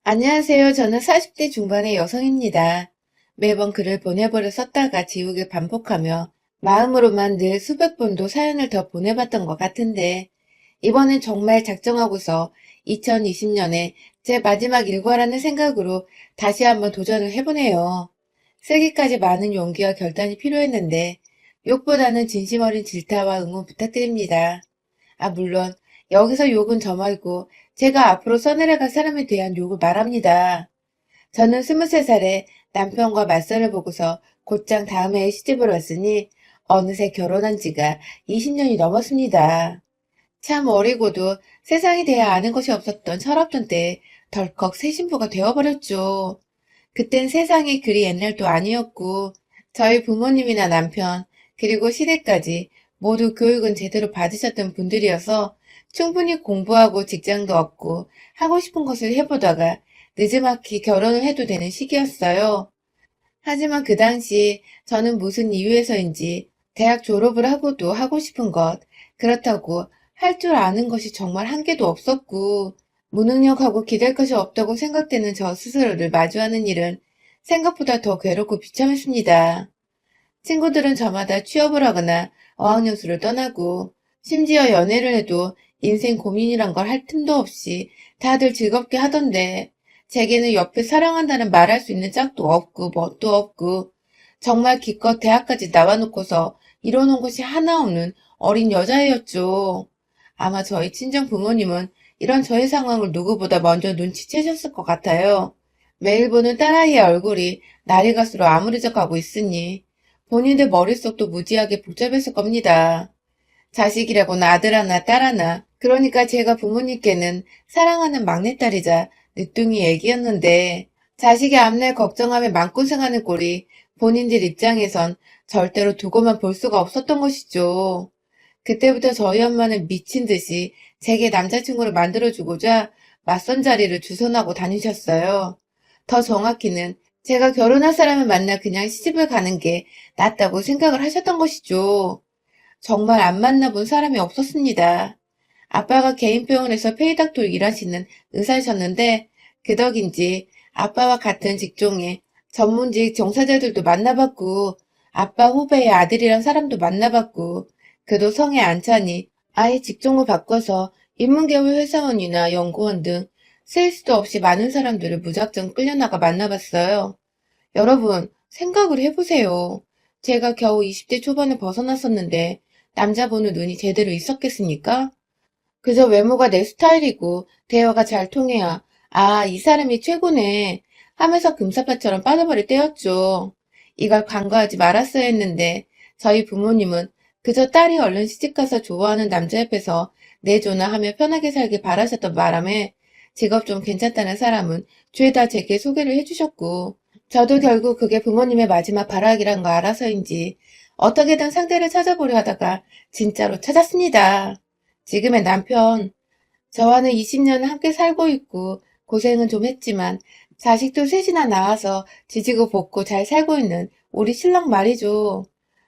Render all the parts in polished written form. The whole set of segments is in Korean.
안녕하세요. 저는 40대 중반의 여성입니다. 매번 글을 보내버려 썼다가 지우개 반복하며 마음으로만 늘 수백 번도 사연을 더 보내봤던 것 같은데 이번엔 정말 작정하고서 2020년에 제 마지막 일과라는 생각으로 다시 한번 도전을 해보네요. 쓰기까지 많은 용기와 결단이 필요했는데 욕보다는 진심 어린 질타와 응원 부탁드립니다. 물론 여기서 욕은 저 말고 제가 앞으로 써내려갈 사람에 대한 욕을 말합니다. 저는 23살에 남편과 맞선을 보고서 곧장 다음 해에 시집을 왔으니 어느새 결혼한 지가 20년이 넘었습니다. 참 어리고도 세상에 대해 아는 것이 없었던 철없던 때에 덜컥 새 신부가 되어버렸죠. 그땐 세상이 그리 옛날도 아니었고 저희 부모님이나 남편 그리고 시댁까지 모두 교육은 제대로 받으셨던 분들이어서 충분히 공부하고 직장도 얻고 하고 싶은 것을 해보다가 느지막이 결혼을 해도 되는 시기였어요. 하지만 그 당시 저는 무슨 이유에서인지 대학 졸업을 하고도 하고 싶은 것, 그렇다고 할 줄 아는 것이 정말 한 개도 없었고, 무능력하고 기댈 것이 없다고 생각되는 저 스스로를 마주하는 일은 생각보다 더 괴롭고 비참했습니다. 친구들은 저마다 취업을 하거나 어학연수를 떠나고, 심지어 연애를 해도 인생 고민이란 걸 할 틈도 없이 다들 즐겁게 하던데, 제게는 옆에 사랑한다는 말할 수 있는 짝도 없고 뭣도 없고 정말 기껏 대학까지 나와놓고서 이뤄놓은 것이 하나 없는 어린 여자애였죠. 아마 저희 친정 부모님은 이런 저의 상황을 누구보다 먼저 눈치채셨을 것 같아요. 매일 보는 딸아이의 얼굴이 날이 갈수록 아무래져 가고 있으니 본인들 머릿속도 무지하게 복잡했을 겁니다. 자식이라고는 아들 하나 딸 하나. 그러니까 제가 부모님께는 사랑하는 막내딸이자 늦둥이 애기였는데 자식의 앞날 걱정하며 맘고생하는 꼴이 본인들 입장에선 절대로 두고만 볼 수가 없었던 것이죠. 그때부터 저희 엄마는 미친 듯이 제게 남자친구를 만들어주고자 맞선 자리를 주선하고 다니셨어요. 더 정확히는 제가 결혼할 사람을 만나 그냥 시집을 가는 게 낫다고 생각을 하셨던 것이죠. 정말 안 만나본 사람이 없었습니다. 아빠가 개인 병원에서 페이닥터 일하시는 의사셨는데 그 덕인지 아빠와 같은 직종의 전문직 종사자들도 만나봤고 아빠 후배의 아들이란 사람도 만나봤고 그도 성에 안 차니 아예 직종을 바꿔서 인문계열 회사원이나 연구원 등 쓸 수도 없이 많은 사람들을 무작정 끌려나가 만나봤어요. 여러분, 생각을 해보세요. 제가 겨우 20대 초반에 벗어났었는데 남자 보는 눈이 제대로 있었겠습니까? 그저 외모가 내 스타일이고 대화가 잘 통해야 이 사람이 최고네 하면서 금사빠처럼 빠져버릴 때였죠. 이걸 간과하지 말았어야 했는데 저희 부모님은 그저 딸이 얼른 시집가서 좋아하는 남자 옆에서 내조나 하며 편하게 살길 바라셨던 바람에 직업 좀 괜찮다는 사람은 죄다 제게 소개를 해주셨고 저도 결국 그게 부모님의 마지막 발악이란 거 알아서인지 어떻게든 상대를 찾아보려 하다가 진짜로 찾았습니다. 지금의 남편, 저와는 20년을 함께 살고 있고 고생은 좀 했지만 자식도 셋이나 낳아서 지지고 볶고 잘 살고 있는 우리 신랑 말이죠.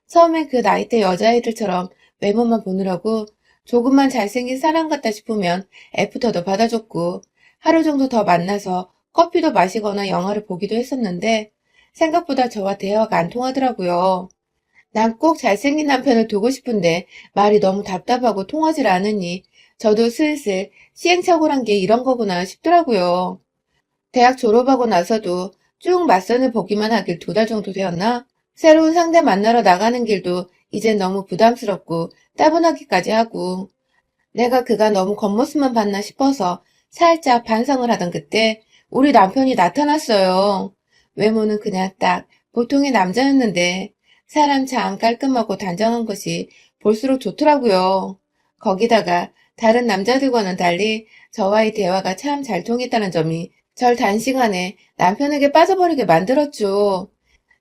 처음엔 그 나이대 여자애들처럼 외모만 보느라고 조금만 잘생긴 사람 같다 싶으면 애프터도 받아줬고 하루 정도 더 만나서 커피도 마시거나 영화를 보기도 했었는데 생각보다 저와 대화가 안 통하더라고요. 난 꼭 잘생긴 남편을 두고 싶은데 말이 너무 답답하고 통하질 않으니 저도 슬슬 시행착오란 게 이런 거구나 싶더라고요. 대학 졸업하고 나서도 쭉 맞선을 보기만 하길 2달 정도 되었나? 새로운 상대 만나러 나가는 길도 이제 너무 부담스럽고 따분하기까지 하고 내가 그가 너무 겉모습만 봤나 싶어서 살짝 반성을 하던 그때 우리 남편이 나타났어요. 외모는 그냥 딱 보통의 남자였는데 사람 참 깔끔하고 단정한 것이 볼수록 좋더라고요. 거기다가 다른 남자들과는 달리 저와의 대화가 참 잘 통했다는 점이 절 단시간에 남편에게 빠져버리게 만들었죠.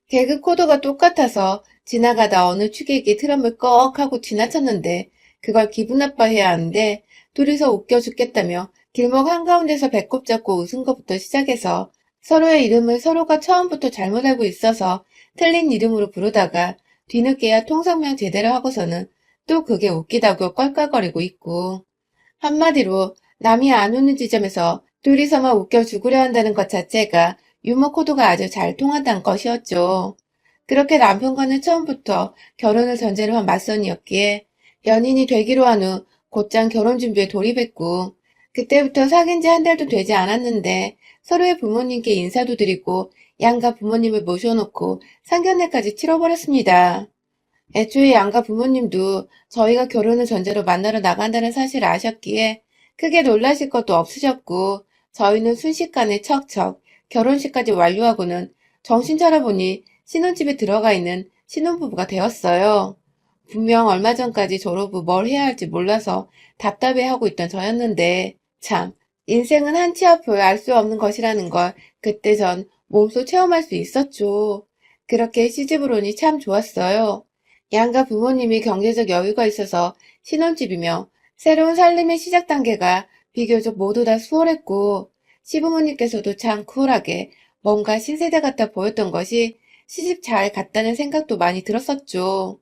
개그 코드가 똑같아서 지나가다 어느 취객이 트럼을 꺽 하고 지나쳤는데 그걸 기분 나빠해야 하는데 둘이서 웃겨 죽겠다며 길목 한가운데서 배꼽 잡고 웃은 것부터 시작해서 서로의 이름을 서로가 처음부터 잘못 알고 있어서 틀린 이름으로 부르다가 뒤늦게야 통성명 제대로 하고서는 또 그게 웃기다고 껄껄거리고 있고 한마디로 남이 안 오는 지점에서 둘이서만 웃겨 죽으려 한다는 것 자체가 유머 코드가 아주 잘 통한다는 것이었죠. 그렇게 남편과는 처음부터 결혼을 전제로 한 맞선이었기에 연인이 되기로 한 후 곧장 결혼 준비에 돌입했고, 그때부터 사귄 지 한 달도 되지 않았는데 서로의 부모님께 인사도 드리고 양가 부모님을 모셔놓고 상견례까지 치러버렸습니다. 애초에 양가 부모님도 저희가 결혼을 전제로 만나러 나간다는 사실을 아셨기에 크게 놀라실 것도 없으셨고, 저희는 순식간에 척척 결혼식까지 완료하고는 정신 차려보니 신혼집에 들어가 있는 신혼부부가 되었어요. 분명 얼마 전까지 졸업 후 뭘 해야 할지 몰라서 답답해하고 있던 저였는데, 참, 인생은 한 치 앞을 알 수 없는 것이라는 걸 그때 전 몸소 체험할 수 있었죠. 그렇게 시집을 오니 참 좋았어요. 양가 부모님이 경제적 여유가 있어서 신혼집이며 새로운 살림의 시작 단계가 비교적 모두 다 수월했고, 시부모님께서도 참 쿨하게 뭔가 신세대 같아 보였던 것이 시집 잘 갔다는 생각도 많이 들었었죠.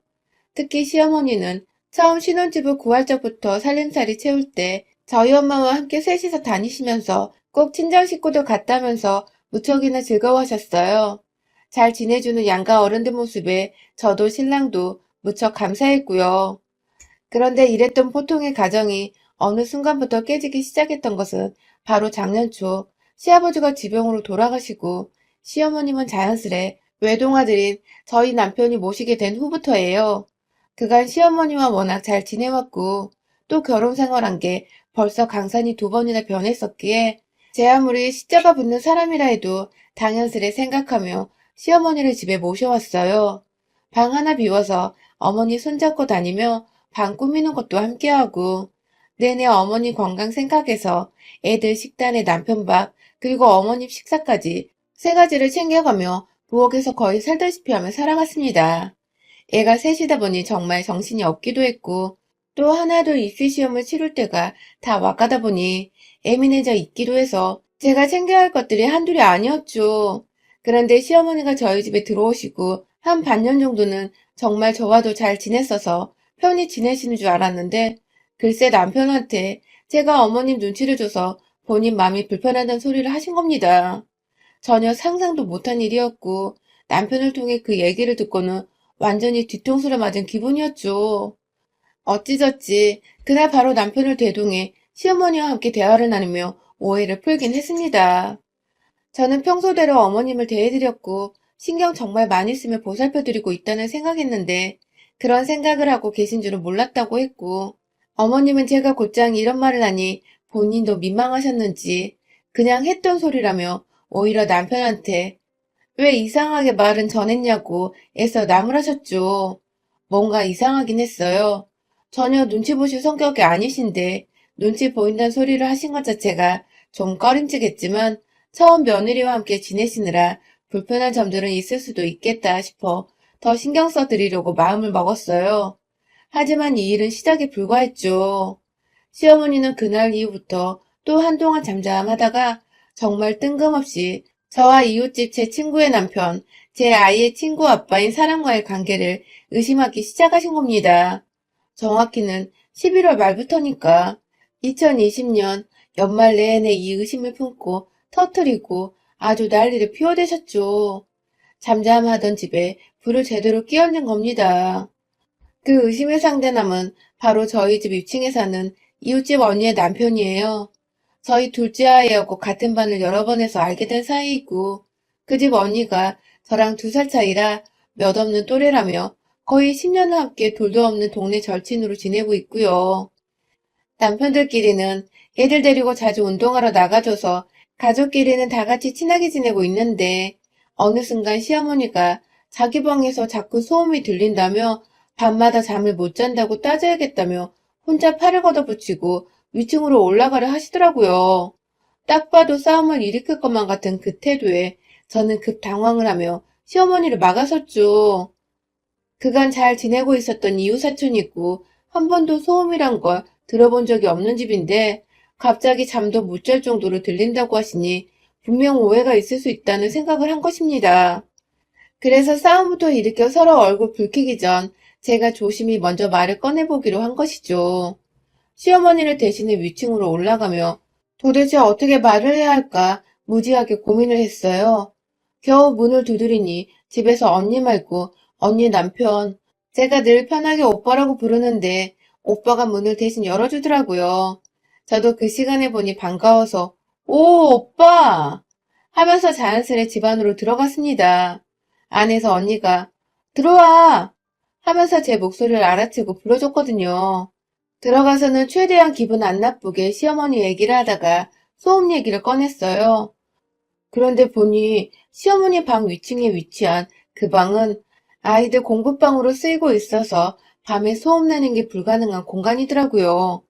특히 시어머니는 처음 신혼집을 구할 적부터 살림살이 채울 때 저희 엄마와 함께 셋이서 다니시면서 꼭 친정 식구들 같다면서 무척이나 즐거워하셨어요. 잘 지내주는 양가 어른들 모습에 저도 신랑도 무척 감사했고요. 그런데 이랬던 보통의 가정이 어느 순간부터 깨지기 시작했던 것은 바로 작년 초 시아버지가 지병으로 돌아가시고 시어머님은 자연스레 외동아들인 저희 남편이 모시게 된 후부터예요. 그간 시어머니와 워낙 잘 지내왔고 또 결혼 생활한 게 벌써 강산이 2번이나 변했었기에 제 아무리 십자가 붙는 사람이라 해도 당연스레 생각하며 시어머니를 집에 모셔왔어요. 방 하나 비워서 어머니 손잡고 다니며 방 꾸미는 것도 함께하고 내내 어머니 건강 생각해서 애들 식단에 남편 밥 그리고 어머님 식사까지 3가지를 챙겨가며 부엌에서 거의 살다시피 하며 살아갔습니다. 애가 셋이다 보니 정말 정신이 없기도 했고 또 하나둘 입시 시험을 치를 때가 다 와가다 보니 예민해져 있기도 해서 제가 챙겨야 할 것들이 한둘이 아니었죠. 그런데 시어머니가 저희 집에 들어오시고 한 반년 정도는 정말 저와도 잘 지냈어서 편히 지내시는 줄 알았는데 글쎄 남편한테 제가 어머님 눈치를 줘서 본인 마음이 불편하다는 소리를 하신 겁니다. 전혀 상상도 못한 일이었고 남편을 통해 그 얘기를 듣고는 완전히 뒤통수를 맞은 기분이었죠. 어찌저찌 그날 바로 남편을 대동해 시어머니와 함께 대화를 나누며 오해를 풀긴 했습니다. 저는 평소대로 어머님을 대해드렸고 신경 정말 많이 쓰며 보살펴드리고 있다는 생각했는데 그런 생각을 하고 계신 줄은 몰랐다고 했고 어머님은 제가 곧장 이런 말을 하니 본인도 민망하셨는지 그냥 했던 소리라며 오히려 남편한테 왜 이상하게 말은 전했냐고 애써 나무라셨죠. 뭔가 이상하긴 했어요. 전혀 눈치 보실 성격이 아니신데 눈치 보인다는 소리를 하신 것 자체가 좀 꺼림칙했지만 처음 며느리와 함께 지내시느라 불편한 점들은 있을 수도 있겠다 싶어 더 신경 써드리려고 마음을 먹었어요. 하지만 이 일은 시작에 불과했죠. 시어머니는 그날 이후부터 또 한동안 잠잠하다가 정말 뜬금없이 저와 이웃집 제 친구의 남편, 제 아이의 친구 아빠인 사람과의 관계를 의심하기 시작하신 겁니다. 정확히는 11월 말부터니까 2020년 연말 내내 이 의심을 품고 터뜨리고 아주 난리를 피워대셨죠. 잠잠하던 집에 불을 제대로 끼얹는 겁니다. 그 의심의 상대남은 바로 저희 집 2층에 사는 이웃집 언니의 남편이에요. 저희 둘째 아이하고 같은 반을 여러 번 해서 알게 된 사이이고 그 집 언니가 저랑 2살 차이라 몇 없는 또래라며 거의 10년을 함께 돌도 없는 동네 절친으로 지내고 있고요. 남편들끼리는 애들 데리고 자주 운동하러 나가줘서 가족끼리는 다 같이 친하게 지내고 있는데 어느 순간 시어머니가 자기 방에서 자꾸 소음이 들린다며 밤마다 잠을 못 잔다고 따져야겠다며 혼자 팔을 걷어붙이고 위층으로 올라가려 하시더라고요. 딱 봐도 싸움을 일으킬 것만 같은 그 태도에 저는 급 당황을 하며 시어머니를 막아섰죠. 그간 잘 지내고 있었던 이웃 사촌이 있고 한 번도 소음이란 걸 들어본 적이 없는 집인데 갑자기 잠도 못 잘 정도로 들린다고 하시니 분명 오해가 있을 수 있다는 생각을 한 것입니다. 그래서 싸움부터 일으켜 서로 얼굴 붉히기 전 제가 조심히 먼저 말을 꺼내보기로 한 것이죠. 시어머니를 대신해 위층으로 올라가며 도대체 어떻게 말을 해야 할까 무지하게 고민을 했어요. 겨우 문을 두드리니 집에서 언니 말고 언니 남편, 제가 늘 편하게 오빠라고 부르는데 오빠가 문을 대신 열어주더라고요. 저도 그 시간에 보니 반가워서 오, 오빠! 하면서 자연스레 집 안으로 들어갔습니다. 안에서 언니가 들어와! 하면서 제 목소리를 알아채고 불러줬거든요. 들어가서는 최대한 기분 안 나쁘게 시어머니 얘기를 하다가 소음 얘기를 꺼냈어요. 그런데 보니 시어머니 방 위층에 위치한 그 방은 아이들 공부방으로 쓰이고 있어서 밤에 소음 내는 게 불가능한 공간이더라고요.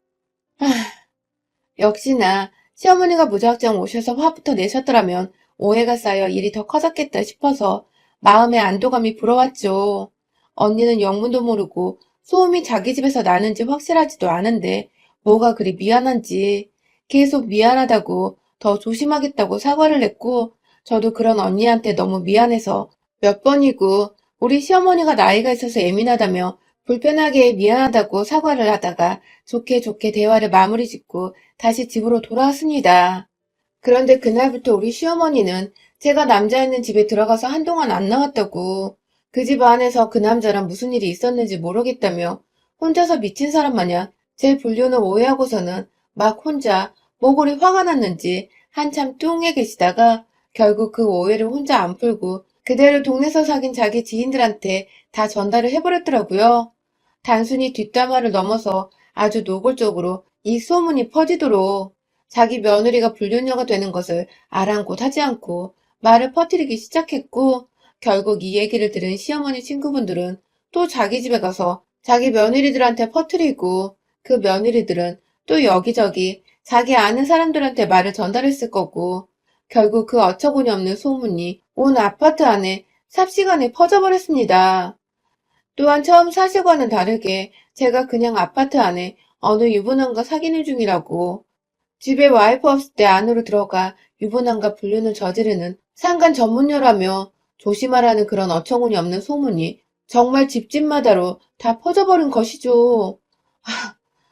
역시나 시어머니가 무작정 오셔서 화부터 내셨더라면 오해가 쌓여 일이 더 커졌겠다 싶어서 마음의 안도감이 불어왔죠. 언니는 영문도 모르고 소음이 자기 집에서 나는지 확실하지도 않은데 뭐가 그리 미안한지 계속 미안하다고 더 조심하겠다고 사과를 했고 저도 그런 언니한테 너무 미안해서 몇 번이고 우리 시어머니가 나이가 있어서 예민하다며 불편하게 미안하다고 사과를 하다가 좋게 좋게 대화를 마무리 짓고 다시 집으로 돌아왔습니다. 그런데 그날부터 우리 시어머니는 제가 남자 있는 집에 들어가서 한동안 안 나왔다고 그 집 안에서 그 남자랑 무슨 일이 있었는지 모르겠다며 혼자서 미친 사람 마냥 제 불륜을 오해하고서는 막 혼자 모골이 화가 났는지 한참 뚱해 계시다가 결국 그 오해를 혼자 안 풀고 그대로 동네에서 사귄 자기 지인들한테 다 전달을 해버렸더라고요. 단순히 뒷담화를 넘어서 아주 노골적으로 이 소문이 퍼지도록 자기 며느리가 불륜녀가 되는 것을 아랑곳 하지 않고 말을 퍼뜨리기 시작했고 결국 이 얘기를 들은 시어머니 친구분들은 또 자기 집에 가서 자기 며느리들한테 퍼뜨리고 그 며느리들은 또 여기저기 자기 아는 사람들한테 말을 전달했을 거고 결국 그 어처구니 없는 소문이 온 아파트 안에 삽시간에 퍼져버렸습니다. 또한 처음 사실과는 다르게 제가 그냥 아파트 안에 어느 유부남과 사귀는 중이라고 집에 와이프 없을 때 안으로 들어가 유부남과 불륜을 저지르는 상간 전문녀라며 조심하라는 그런 어처구니 없는 소문이 정말 집집마다로 다 퍼져버린 것이죠.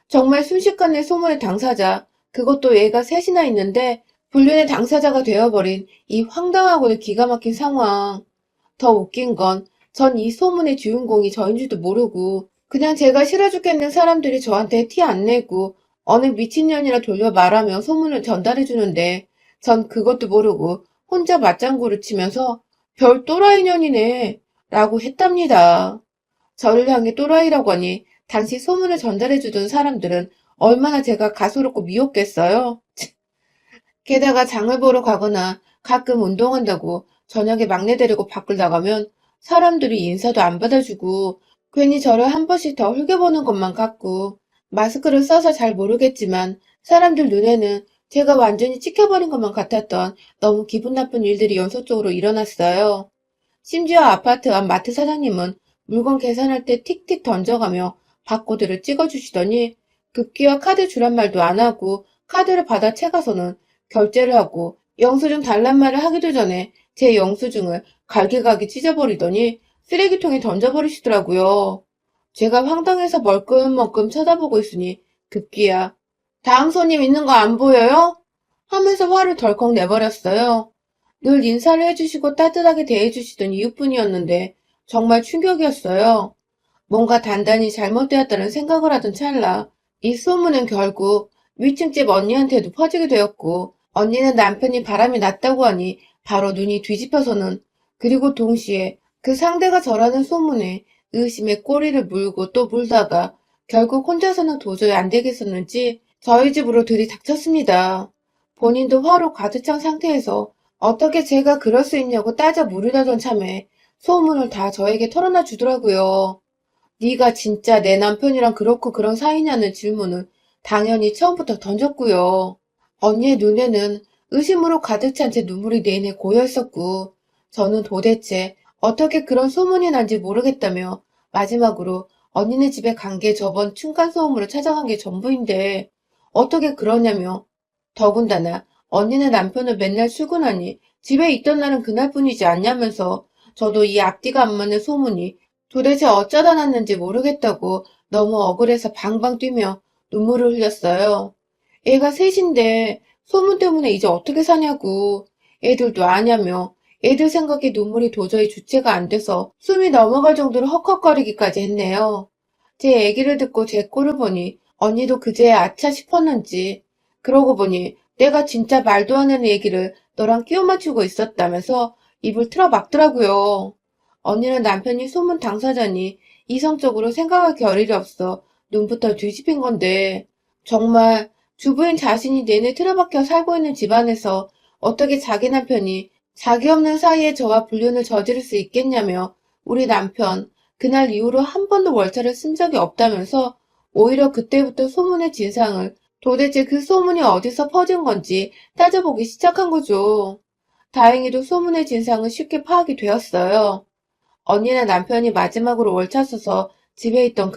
정말 순식간에 소문의 당사자, 그것도 애가 셋이나 있는데 불륜의 당사자가 되어버린 이 황당하고도 기가 막힌 상황. 더 웃긴 건 전 이 소문의 주인공이 저인 줄도 모르고 그냥 제가 싫어 죽겠는 사람들이 저한테 티 안 내고 어느 미친년이라 돌려 말하며 소문을 전달해 주는데 전 그것도 모르고 혼자 맞장구를 치면서 별 또라이년이네 라고 했답니다. 저를 향해 또라이라고 하니 당시 소문을 전달해 주던 사람들은 얼마나 제가 가소롭고 미웠겠어요. 게다가 장을 보러 가거나 가끔 운동한다고 저녁에 막내 데리고 밖을 나가면 사람들이 인사도 안 받아주고 괜히 저를 한 번씩 더 흘겨보는 것만 같고 마스크를 써서 잘 모르겠지만 사람들 눈에는 제가 완전히 찍혀버린 것만 같았던 너무 기분 나쁜 일들이 연속적으로 일어났어요. 심지어 아파트 앞 마트 사장님은 물건 계산할 때 틱틱 던져가며 바코드를 찍어주시더니 급기야 카드 주란 말도 안 하고 카드를 받아 채가서는 결제를 하고 영수증 달란 말을 하기도 전에 제 영수증을 갈기갈기 찢어버리더니 쓰레기통에 던져버리시더라고요. 제가 황당해서 멀끔멀끔 쳐다보고 있으니 급기야 다음 손님 있는 거 안 보여요? 하면서 화를 덜컥 내버렸어요. 늘 인사를 해주시고 따뜻하게 대해주시던 이웃분이었는데 정말 충격이었어요. 뭔가 단단히 잘못되었다는 생각을 하던 찰나 이 소문은 결국 위층집 언니한테도 퍼지게 되었고 언니는 남편이 바람이 났다고 하니 바로 눈이 뒤집혀서는 그리고 동시에 그 상대가 저라는 소문에 의심의 꼬리를 물고 또 물다가 결국 혼자서는 도저히 안 되겠었는지 저희 집으로 들이닥쳤습니다. 본인도 화로 가득 찬 상태에서 어떻게 제가 그럴 수 있냐고 따져 물으려던 참에 소문을 다 저에게 털어놔 주더라고요. 네가 진짜 내 남편이랑 그렇고 그런 사이냐는 질문은 당연히 처음부터 던졌고요. 언니의 눈에는 의심으로 가득 찬 제 눈물이 내내 고여 있었고 저는 도대체 어떻게 그런 소문이 난지 모르겠다며 마지막으로 언니네 집에 간 게 저번 층간소음으로 찾아간 게 전부인데 어떻게 그러냐며 더군다나 언니네 남편은 맨날 출근하니 집에 있던 날은 그날뿐이지 않냐면서 저도 이 앞뒤가 안 맞는 소문이 도대체 어쩌다 났는지 모르겠다고 너무 억울해서 방방 뛰며 눈물을 흘렸어요. 애가 셋인데 소문 때문에 이제 어떻게 사냐고. 애들도 아냐며. 애들 생각에 눈물이 도저히 주체가 안 돼서 숨이 넘어갈 정도로 헉헉거리기까지 했네요. 제 얘기를 듣고 제 꼴을 보니 언니도 그제야 아차 싶었는지. 그러고 보니 내가 진짜 말도 안 되는 얘기를 너랑 끼워 맞추고 있었다면서 입을 틀어 막더라고요. 언니는 남편이 소문 당사자니 이성적으로 생각할 겨를이 없어 눈부터 뒤집힌 건데 정말 주부인 자신이 내내 틀어박혀 살고 있는 집안에서 어떻게 자기 남편이 자기 없는 사이에 저와 불륜을 저지를 수 있겠냐며 우리 남편 그날 이후로 한 번도 월차를 쓴 적이 없다면서 오히려 그때부터 소문의 진상을 도대체 그 소문이 어디서 퍼진 건지 따져보기 시작한 거죠. 다행히도 소문의 진상은 쉽게 파악이 되었어요. 언니네 남편이 마지막으로 월차 써서 집에 있던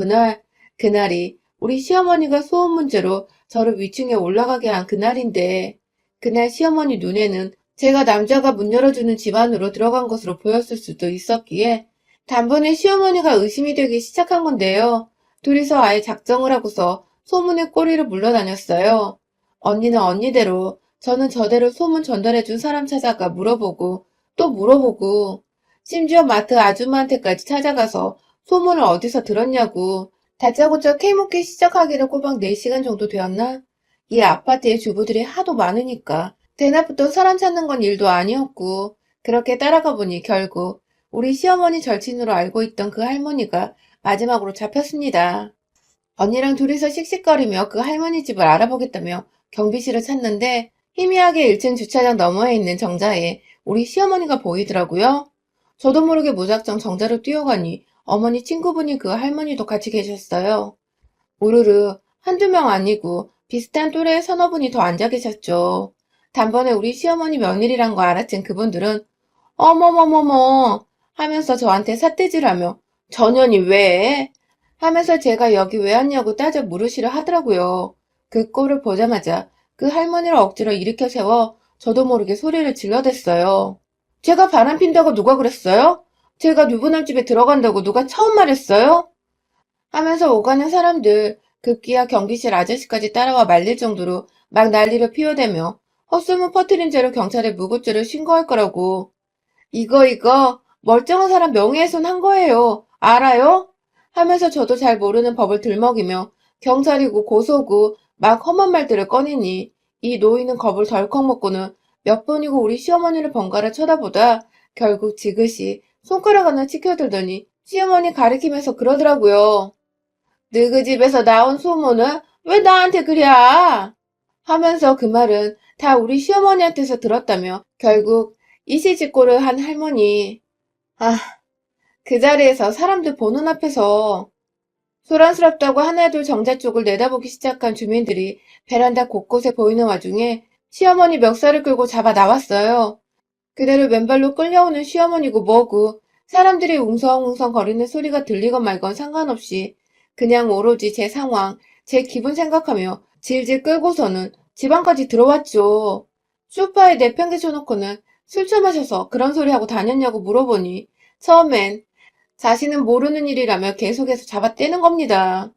그날이 우리 시어머니가 소음 문제로 저를 위층에 올라가게 한 그날인데, 그날 시어머니 눈에는 제가 남자가 문 열어주는 집 안으로 들어간 것으로 보였을 수도 있었기에, 단번에 시어머니가 의심이 되기 시작한 건데요. 둘이서 아예 작정을 하고서 소문의 꼬리를 물러다녔어요. 언니는 언니대로, 저는 저대로 소문 전달해준 사람 찾아가 물어보고, 또 물어보고, 심지어 마트 아줌마한테까지 찾아가서 소문을 어디서 들었냐고 다짜고짜 캐묻기 시작하기를 꼬박 4시간 정도 되었나? 이 아파트에 주부들이 하도 많으니까 대낮부터 사람 찾는 건 일도 아니었고 그렇게 따라가 보니 결국 우리 시어머니 절친으로 알고 있던 그 할머니가 마지막으로 잡혔습니다. 언니랑 둘이서 씩씩거리며 그 할머니 집을 알아보겠다며 경비실을 찾는데 희미하게 1층 주차장 너머에 있는 정자에 우리 시어머니가 보이더라고요. 저도 모르게 무작정 정자로 뛰어가니 어머니 친구분이 그 할머니도 같이 계셨어요. 우르르 한두 명 아니고 비슷한 또래의 서너 분이 더 앉아 계셨죠. 단번에 우리 시어머니 며느리란 거 알아챈 그분들은 어머머머머 하면서 저한테 삿대질하며 전현이 왜? 하면서 제가 여기 왜 왔냐고 따져 물으시려 하더라고요. 그 꼴을 보자마자 그 할머니를 억지로 일으켜 세워 저도 모르게 소리를 질러댔어요. 제가 바람 핀다고 누가 그랬어요? 제가 유부남 집에 들어간다고 누가 처음 말했어요? 하면서 오가는 사람들 급기야 경비실 아저씨까지 따라와 말릴 정도로 막 난리를 피워대며 헛소문 퍼뜨린 죄로 경찰에 무고죄를 신고할 거라고. 이거 멀쩡한 사람 명예훼손 한 거예요. 알아요? 하면서 저도 잘 모르는 법을 들먹이며 경찰이고 고소고 막 험한 말들을 꺼내니 이 노인은 겁을 덜컥 먹고는 몇 번이고 우리 시어머니를 번갈아 쳐다보다 결국 지그시 손가락 하나 치켜들더니 시어머니 가리키면서 그러더라고요. 너희 집에서 나온 소문은 왜 나한테 그래? 하면서 그 말은 다 우리 시어머니한테서 들었다며 결국 이시직고를 한 할머니. 아, 그 자리에서 사람들 보는 앞에서 소란스럽다고 하나둘 정자 쪽을 내다보기 시작한 주민들이 베란다 곳곳에 보이는 와중에 시어머니 멱살을 끌고 잡아 나왔어요. 그대로 맨발로 끌려오는 시어머니고 뭐고 사람들이 웅성웅성 거리는 소리가 들리건 말건 상관없이 그냥 오로지 제 상황, 제 기분 생각하며 질질 끌고서는 집 안까지 들어왔죠. 소파에 내팽개쳐놓고는 술 처마셔서 그런 소리 하고 다녔냐고 물어보니 처음엔 자신은 모르는 일이라며 계속해서 잡아떼는 겁니다.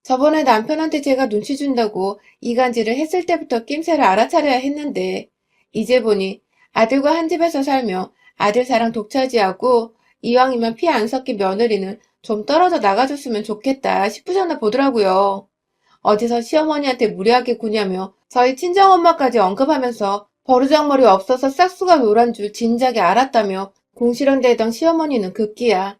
저번에 남편한테 제가 눈치 준다고 이간질을 했을 때부터 낌새를 알아차려야 했는데 이제 보니 아들과 한 집에서 살며 아들 사랑 독차지하고 이왕이면 피 안 섞인 며느리는 좀 떨어져 나가줬으면 좋겠다 싶으셨나 보더라고요. 어디서 시어머니한테 무례하게 구냐며 저희 친정엄마까지 언급하면서 버르장머리 없어서 싹수가 노란 줄 진작에 알았다며 궁시렁대던 시어머니는 급기야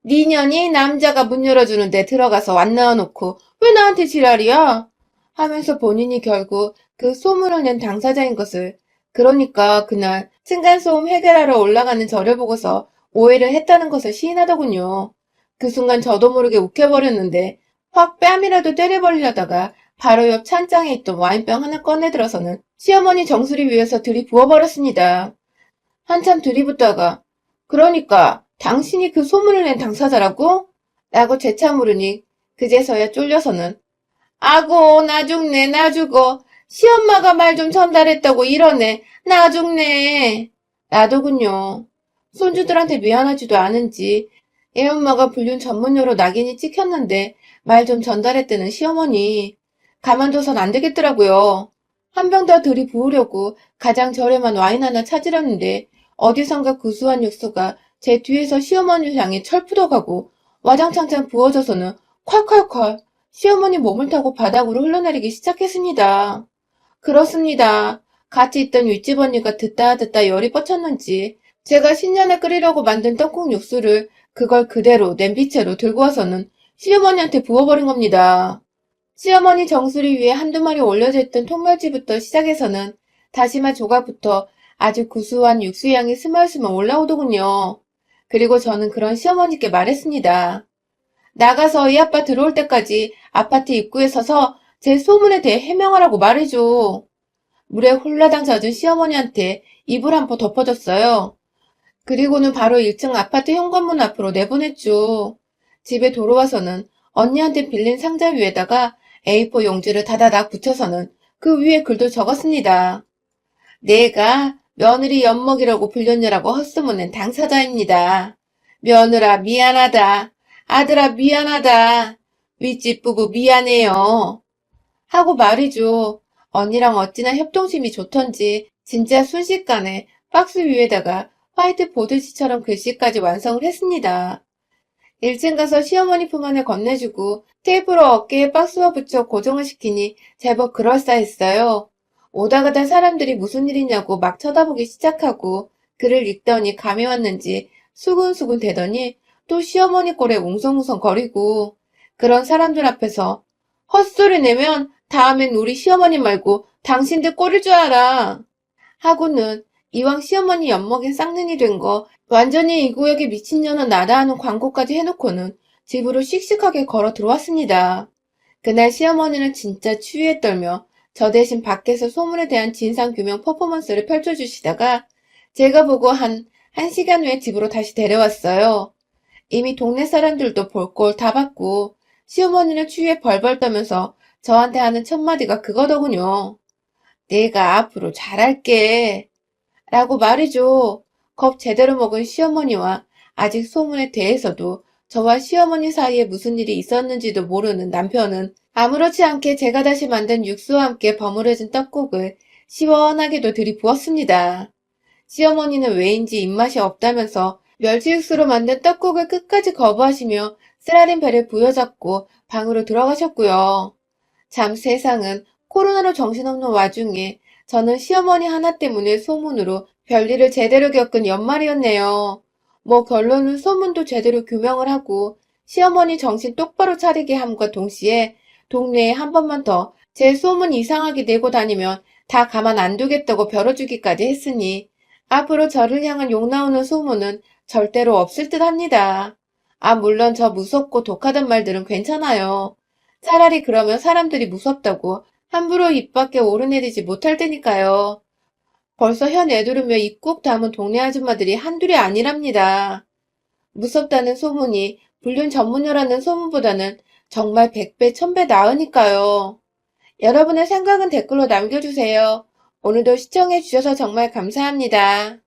니년이 남자가 문 열어주는데 들어가서 완 나와놓고 왜 나한테 지랄이야? 하면서 본인이 결국 그 소문을 낸 당사자인 것을 그러니까 그날 층간소음 해결하러 올라가는 저를 보고서 오해를 했다는 것을 시인하더군요. 그 순간 저도 모르게 욱해버렸는데 확 뺨이라도 때려버리려다가 바로 옆 찬장에 있던 와인병 하나 꺼내들어서는 시어머니 정수리 위에서 들이부어버렸습니다. 한참 들이붓다가 그러니까 당신이 그 소문을 낸 당사자라고? 라고 재차 물으니 그제서야 쫄려서는 아고 나 죽네 나 죽어 시엄마가 말 좀 전달했다고 이러네 나 죽네 나더군요. 손주들한테 미안하지도 않은지 애엄마가 불륜 전문녀로 낙인이 찍혔는데 말 좀 전달했다는 시어머니 가만둬선 안 되겠더라고요. 한 병 더 들이부으려고 가장 저렴한 와인 하나 찾으려는데 어디선가 구수한 육수가 제 뒤에서 시어머니를 향해 철푸덕하고 와장창창 부어져서는 콸콸콸 시어머니 몸을 타고 바닥으로 흘러내리기 시작했습니다. 그렇습니다. 같이 있던 윗집 언니가 듣다 열이 뻗쳤는지 제가 신년에 끓이려고 만든 떡국 육수를 그걸 그대로 냄비채로 들고 와서는 시어머니한테 부어버린 겁니다. 시어머니 정수리 위에 한두 마리 올려져 있던 통멸치부터 시작해서는 다시마 조각부터 아주 구수한 육수 향이 스멀스멀 올라오더군요. 그리고 저는 그런 시어머니께 말했습니다. 나가서 이 아빠 들어올 때까지 아파트 입구에 서서 제 소문에 대해 해명하라고 말해줘. 물에 홀라당 젖은 시어머니한테 이불 한 포 덮어줬어요. 그리고는 바로 1층 아파트 현관문 앞으로 내보냈죠. 집에 돌아와서는 언니한테 빌린 상자 위에다가 A4 용지를 다다닥 붙여서는 그 위에 글도 적었습니다. 내가 며느리 엿먹이라고 불렸냐라고 헛소문낸 당사자입니다. 며느라 미안하다. 아들아 미안하다. 윗집 부부 미안해요. 하고 말이죠. 언니랑 어찌나 협동심이 좋던지 진짜 순식간에 박스 위에다가 화이트보드지처럼 글씨까지 완성을 했습니다. 1층 가서 시어머니 품 안에 건네주고 테이프로 어깨에 박스와 붙여 고정을 시키니 제법 그럴싸했어요. 오다 가다 사람들이 무슨 일이냐고 막 쳐다보기 시작하고 글을 읽더니 감이 왔는지 수근수근 대더니 또 시어머니 꼴에 웅성웅성 거리고 그런 사람들 앞에서 헛소리 내면 다음엔 우리 시어머니 말고 당신들 꼴일 줄 알아. 하고는 이왕 시어머니 엿먹인 쌍년이 된 거 완전히 이 구역에 미친년은 나다 하는 광고까지 해놓고는 집으로 씩씩하게 걸어 들어왔습니다. 그날 시어머니는 진짜 추위에 떨며 저 대신 밖에서 소문에 대한 진상규명 퍼포먼스를 펼쳐주시다가 제가 보고 한 1시간 후에 집으로 다시 데려왔어요. 이미 동네 사람들도 볼 꼴 다 봤고 시어머니는 추위에 벌벌 떠면서 저한테 하는 첫마디가 그거더군요. 내가 앞으로 잘할게. 라고 말이죠. 겁 제대로 먹은 시어머니와 아직 소문에 대해서도 저와 시어머니 사이에 무슨 일이 있었는지도 모르는 남편은 아무렇지 않게 제가 다시 만든 육수와 함께 버무려진 떡국을 시원하게도 들이부었습니다. 시어머니는 왜인지 입맛이 없다면서 멸치 육수로 만든 떡국을 끝까지 거부하시며 쓰라린 배를 부여잡고 방으로 들어가셨고요. 참 세상은 코로나로 정신없는 와중에 저는 시어머니 하나 때문에 소문으로 별일을 제대로 겪은 연말이었네요. 뭐 결론은 소문도 제대로 규명을 하고 시어머니 정신 똑바로 차리게 함과 동시에 동네에 한 번만 더 제 소문 이상하게 내고 다니면 다 가만 안 두겠다고 벼러주기까지 했으니 앞으로 저를 향한 욕 나오는 소문은 절대로 없을 듯 합니다. 아, 물론 저 무섭고 독하단 말들은 괜찮아요. 차라리 그러면 사람들이 무섭다고 함부로 입 밖에 오르내리지 못할 테니까요. 벌써 혀 내두르며 입 꾹 다문 동네 아줌마들이 한둘이 아니랍니다. 무섭다는 소문이 불륜 전문녀라는 소문보다는 정말 100배, 1000배 나으니까요. 여러분의 생각은 댓글로 남겨주세요. 오늘도 시청해주셔서 정말 감사합니다.